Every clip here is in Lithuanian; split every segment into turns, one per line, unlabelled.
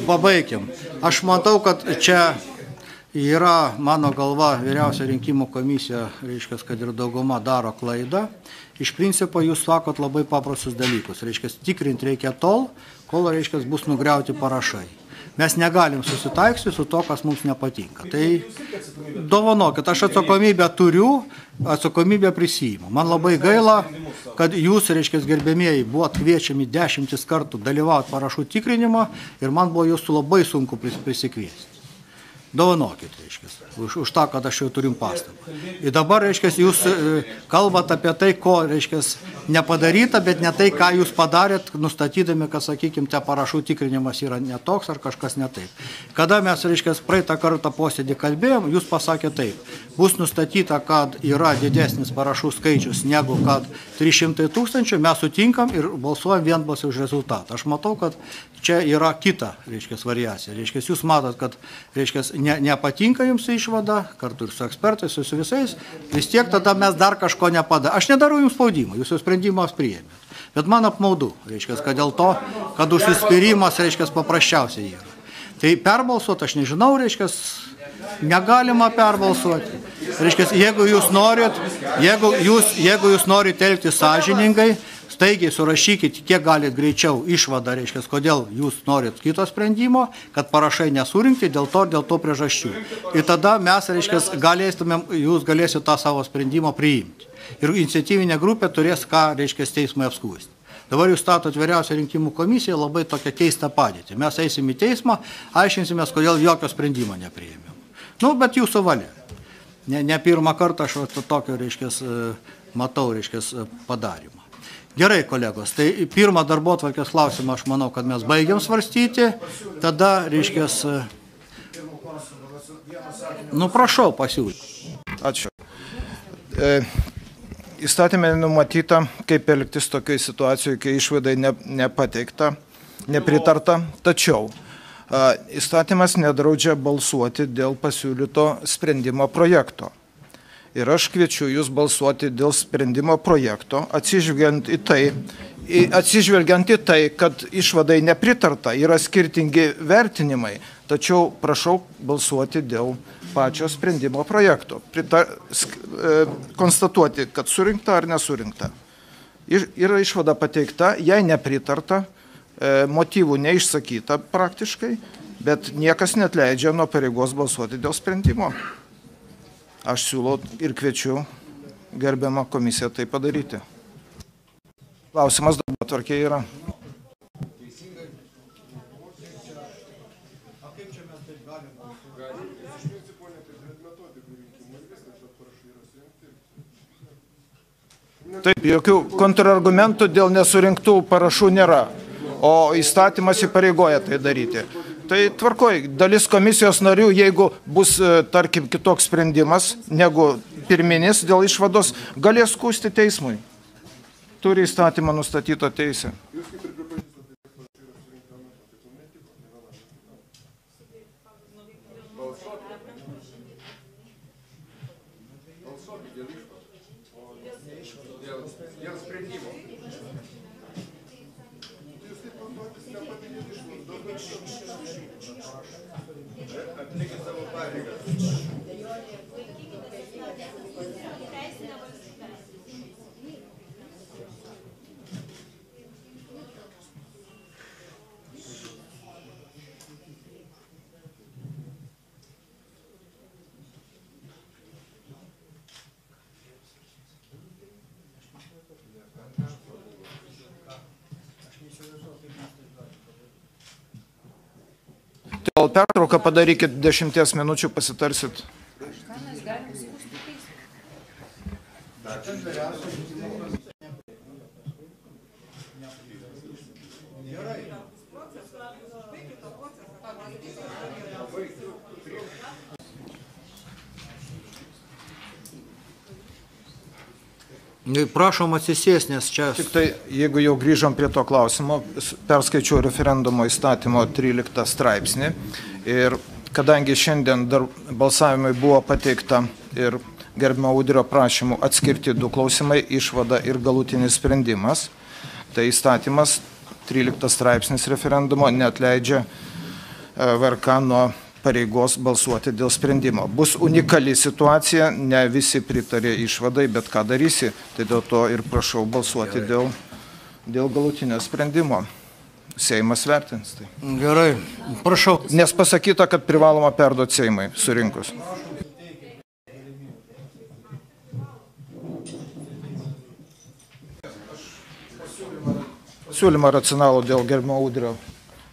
Pabaikim. Aš matau, kad čia yra, mano galva, vyriausia rinkimų komisija, reiškia, kad ir dauguma daro klaidą. Iš principo jūs sakot labai paprastus dalykus. Reiškia, tikrinti reikia tol, kol, reiškia, bus nugriauti parašai. Mes negalim susitaiksti su to, kas mums nepatinka. Tai dovanokit, aš atsakomybę turiu, atsakomybę prisiimu. Man labai gaila, kad jūs, reiškia, gerbėmieji, buvot kviečiami 10 kartų dalyvauti parašų tikrinimo ir man buvo jūsų labai sunku prisikviesti. Dovanokit, reiškia, už tą, kad aš jau turim pastabą. Ir dabar, reiškia, jūs kalbat apie tai, ko, reiškia, nepadaryta, bet ne tai, ką jūs padarėt, nustatydami, kad, sakykime, te parašų tikrinimas yra netoks ar kažkas ne taip. Kada mes, reiškia, praeitą kartą posėdį kalbėjom, jūs pasakė taip. Bus nustatyta, kad yra didesnis parašų skaičius negu kad 300 000, mes sutinkam ir balsuojam vienbalsiai už rezultatą. Aš matau, kad čia yra kita, reiškia, variacija. Reiškia, jūs matot, kad, reiškia, nepatinka jums išvada, kartu ir su ekspertais, su visais, vis tiek tada mes dar kažko nepadarome. Aš nedarau jums spaudimo, jūs jau sprendimas priėmėt. Bet man apmaudu, reiškia, kad dėl to, kad užsispyrimas, reiškia, paprasčiausiai yra. Tai perbalsuoti, aš nežinau, reiškia, negalima perbalsuoti. Reiškia, jeigu jūs norit elgtis sąžiningai, staigiai surašykit, kiek galit greičiau išvadą, reiškia, kodėl jūs norit kito sprendimo, kad parašai nesurinkti dėl to priežasčių. Ir tada mes, reiškia, jūs galėsite tą savo sprendimą priimti. Ir iniciatyvinė grupė turės ką, reiškia, teismui apskųsti. Dabar jūs statot vyriausią rinkimų komisiją labai tokią keistą padėtį. Mes eisim į teismą, aiškinsimės, kodėl jokio sprendimo nepriėmėm. Nu, bet jūsų valia. Ne pirmą kartą aš tokio, reiškia, matau, reiškia, padarimą. Gerai, kolegos, tai pirmą darbotvarkės klausimą aš manau, kad mes baigiam svarstyti, tada, reiškia, nu prašau pasiūlyti.
Ačiū. Įstatymė numatyta, kaip elgtis tokiai situacijoje, kai išvadai nepateikta, nepritarta, tačiau įstatymas nedraudžia balsuoti dėl pasiūlyto sprendimo projekto. Ir aš kviečiu jūs balsuoti dėl sprendimo projekto, atsižvelgiant į tai, kad išvadai nepritarta, yra skirtingi vertinimai, tačiau prašau balsuoti dėl pačio sprendimo projekto. Konstatuoti, kad surinkta ar nesurinkta. Yra išvada pateikta, jai nepritarta, motyvų neišsakyta praktiškai, bet niekas neatleidžia nuo pareigos balsuoti dėl sprendimo. Aš siūlau ir kviečiu gerbiamą komisiją tai padaryti. Klausimas darbotvarkėje yra. Taip, jokių kontrargumentų dėl nesurinktų parašų nėra, o įstatymas įpareigoja tai daryti. Tai tvarkoj, dalis komisijos narių, jeigu bus, tarkim, kitoks sprendimas negu pirminis dėl išvados, galės skųsti teismui. Turi įstatymą nustatytą teisę. Dėl pertrauką padarykit 10 minučių, pasitarsit.
Prašom atsisės, nes čia...
Tik tai, jeigu jau grįžom prie to klausimo, perskaičiau referendumo įstatymo 13 straipsnį ir kadangi šiandien dar balsavimai buvo pateikta ir gerbimo Udrio prašymų atskirti du klausimai, išvada ir galutinis sprendimas, tai įstatymas 13 straipsnis referendumo neatleidžia VRK nuo pareigos balsuoti dėl sprendimo. Bus unikali situacija, ne visi pritarė išvadai, bet ką darysi, tai dėl to ir prašau balsuoti dėl galutinio sprendimo. Seimas vertins tai.
Gerai, prašau.
Nes pasakyta, kad privaloma perduoti Seimai surinkus. Siūlymą racionalų dėl gerbiamo Udrio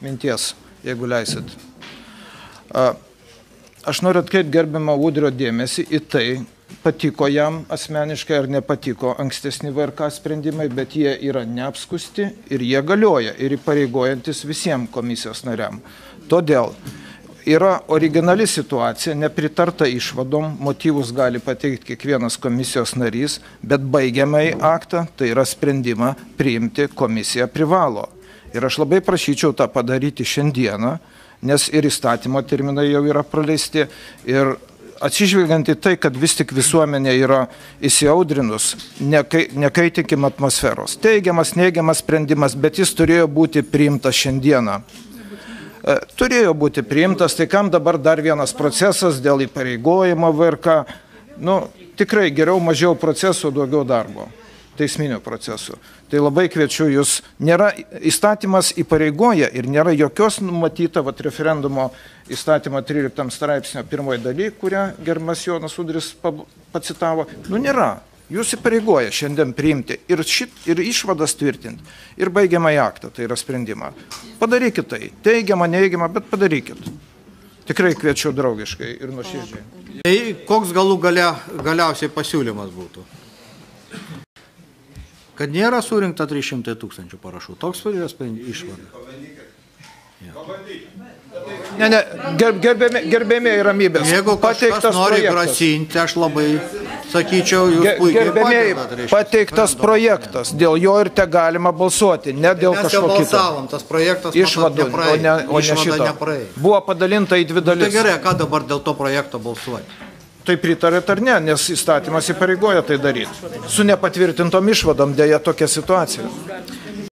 minties, jeigu leisit. Aš noriu atkreipti gerbiamą Udrio dėmesį į tai, patiko jam asmeniškai ar nepatiko ankstesni VRK sprendimai, bet jie yra neapskusti ir jie galioja ir įpareigojantis visiems komisijos nariam. Todėl yra originali situacija, nepritarta išvadom, motyvus gali pateikti kiekvienas komisijos narys, bet baigiamąjį aktą, tai yra sprendimą priimti komisija privalo. Ir aš labai prašyčiau tą padaryti šiandieną, nes ir įstatymo terminai jau yra praleisti ir atsižvelgiant į tai, kad vis tik visuomenė yra įsiaudrinus, nekaitikim atmosferos. Teigiamas, neigiamas sprendimas, bet jis turėjo būti priimtas šiandieną. Turėjo būti priimtas, tai kam dabar dar vienas procesas dėl įpareigojimo VRK? Tikrai geriau mažiau procesų, daugiau darbo, teisminio procesų. Tai labai kviečiu jūs, nėra įstatymas įpareigoja ir nėra jokios numatyta referendumo įstatymo 13 straipsnio pirmoji daly, kurią gerbiamas Jonas Udris pacitavo. Nėra. Jūs įpareigoja šiandien priimti ir išvadas tvirtinti, ir baigiamąjį aktą, tai yra sprendimą. Padarykit tai. Teigiamą, neigiamą, bet padarykit. Tikrai kviečiu draugiškai ir nuoširdžiai.
Tai koks galiausiai pasiūlymas būtų? Kad nėra surinkta 300 000 parašų. Toks išvada.
Ne, gerbėmiai ramybės.
Jeigu kažkas nori grasinti, aš labai sakyčiau, jūs puikiai
gerbėmiai, pateiktas projektas, dėl jo ir te galima balsuoti, ne dėl kažko kito.
Mes jau balsavom, tas projektas
išvadų, o ne šito. Buvo padalinta į dvi dalis.
Tai gerai, ką dabar dėl to projekto balsuoti?
Tai pritarėt ar ne, nes įstatymas įpareigoja tai daryti. Su nepatvirtintom išvadom dėja tokia situacija.